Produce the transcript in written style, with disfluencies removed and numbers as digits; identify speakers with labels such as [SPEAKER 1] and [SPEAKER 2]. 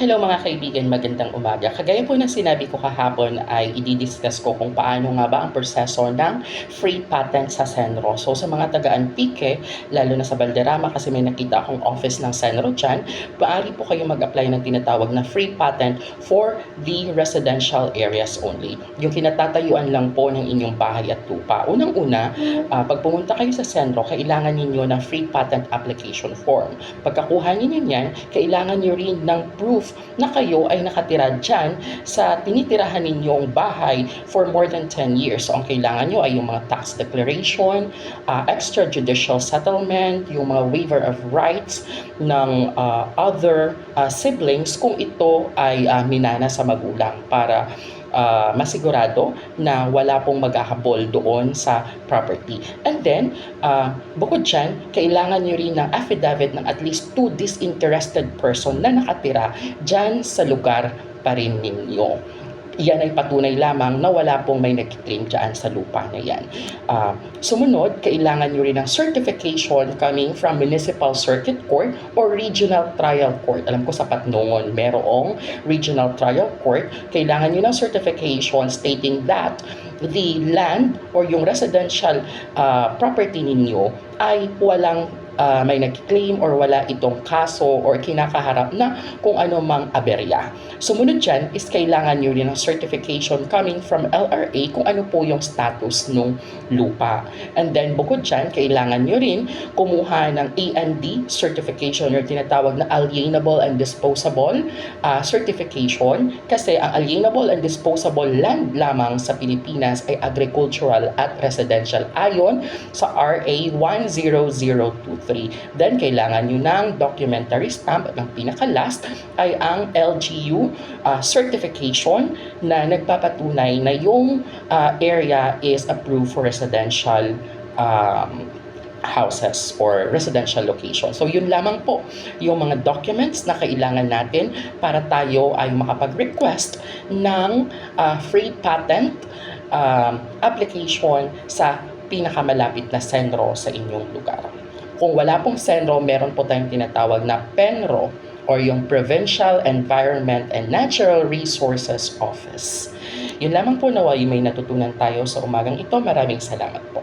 [SPEAKER 1] Hello mga kaibigan, magandang umaga. Kagaya po ng sinabi ko kahapon ay i-discuss ko kung paano nga ba ang proseso ng free patent sa Senro. So sa mga taga-Antique, lalo na sa Valderrama kasi may nakita akong office ng Senro dyan, maaari po kayo mag-apply ng tinatawag na free patent for the residential areas only. Yung kinatatayuan lang po ng inyong bahay at lupa. Unang-una, pag pumunta kayo sa Senro, kailangan ninyo ng free patent application form. Pagkakuha ninyo yan, kailangan nyo rin ng proof na kayo ay nakatira dyan sa tinitirahan ninyong bahay for more than 10 years. So ang kailangan nyo ay yung mga tax declaration, extrajudicial settlement, yung mga waiver of rights ng other siblings kung ito ay minana sa magulang para masigurado na wala pong maghahabol doon sa property. And then, bukod dyan, kailangan nyo rin ng affidavit ng at least 2 disinterested person na nakatira dyan sa lugar pa rin ninyo. Yan ay patunay lamang na wala pong may nag-claim dyan sa lupa na yan. Sumunod, kailangan nyo rin ng certification coming from Municipal Circuit Court or Regional Trial Court. Alam ko sapat noon, merong Regional Trial Court. Kailangan nyo ng certification stating that the land or yung residential property ninyo ay walang may nag-claim or wala itong kaso or kinakaharap na kung ano mang aberya. Sumunod dyan is kailangan nyo rin ng certification coming from LRA kung ano po yung status ng lupa. And then bukod dyan, kailangan nyo rin kumuha ng AND certification or tinatawag na alienable and disposable certification kasi ang alienable and disposable land lamang sa Pilipinas ay agricultural at residential ayon sa RA 10023. Then, kailangan nyo ng documentary stamp at ang pinaka-last ay ang LGU certification na nagpapatunay na yung area is approved for residential houses or residential location. So yun lamang po yung mga documents na kailangan natin para tayo ay makapag-request ng free patent application sa pinakamalapit na senro sa inyong lugar. Kung wala pong senro, meron po tayong tinatawag na PENRO or yung Provincial Environment and Natural Resources Office. Yun lamang po, naway may natutunan tayo sa umagang ito. Maraming salamat po.